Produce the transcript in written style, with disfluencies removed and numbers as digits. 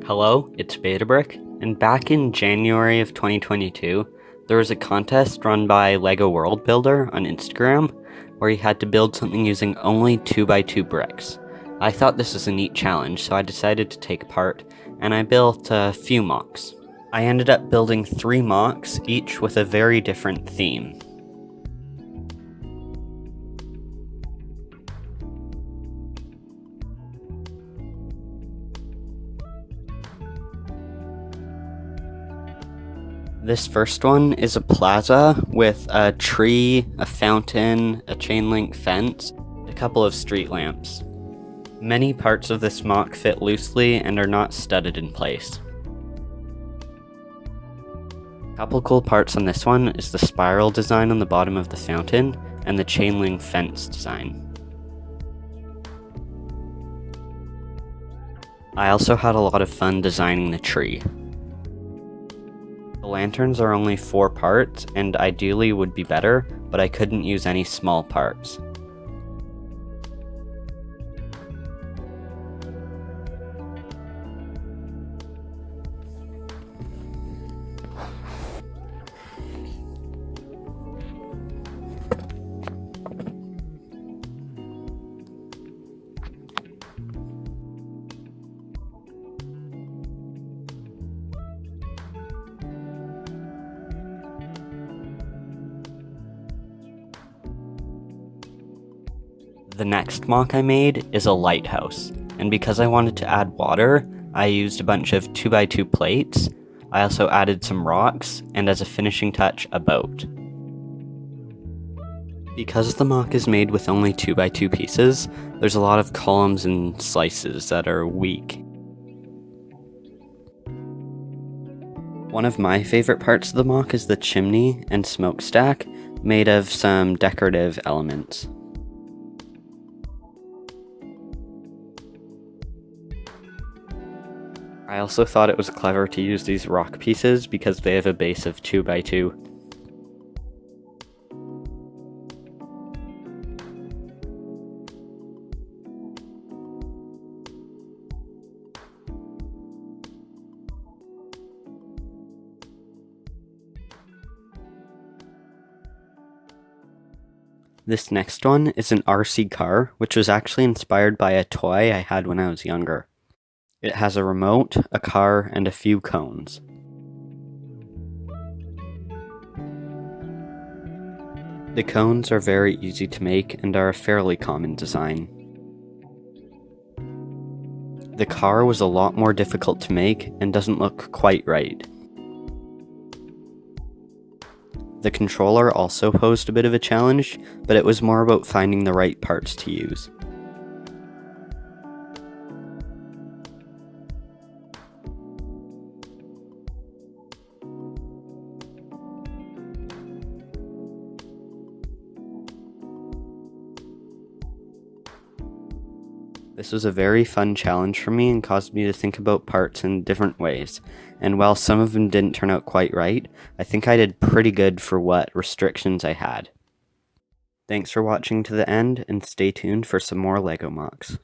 Hello, it's Betabrick, and back in January of 2022, there was a contest run by LEGO World Builder on Instagram where you had to build something using only 2x2 bricks. I thought this was a neat challenge, so I decided to take part, and I built a few MOCs. I ended up building 3 MOCs, each with a very different theme. This first one is a plaza with a tree, a fountain, a chain link fence, a couple of street lamps. Many parts of this MOC fit loosely and are not studded in place. A couple cool parts on this one is the spiral design on the bottom of the fountain and the chain link fence design. I also had a lot of fun designing the tree. The lanterns are only 4 parts and ideally would be better, but I couldn't use any small parts. The next MOC I made is a lighthouse, and because I wanted to add water, I used a bunch of 2x2 plates. I also added some rocks, and as a finishing touch, a boat. Because the MOC is made with only 2x2 pieces, there's a lot of columns and slices that are weak. One of my favorite parts of the MOC is the chimney and smokestack, made of some decorative elements. I also thought it was clever to use these rock pieces because they have a base of 2x2. This next one is an RC car, which was actually inspired by a toy I had when I was younger. It has a remote, a car, and a few cones. The cones are very easy to make and are a fairly common design. The car was a lot more difficult to make and doesn't look quite right. The controller also posed a bit of a challenge, but it was more about finding the right parts to use. This was a very fun challenge for me and caused me to think about parts in different ways, and while some of them didn't turn out quite right, I think I did pretty good for what restrictions I had. Thanks for watching to the end, and stay tuned for some more LEGO MOCs.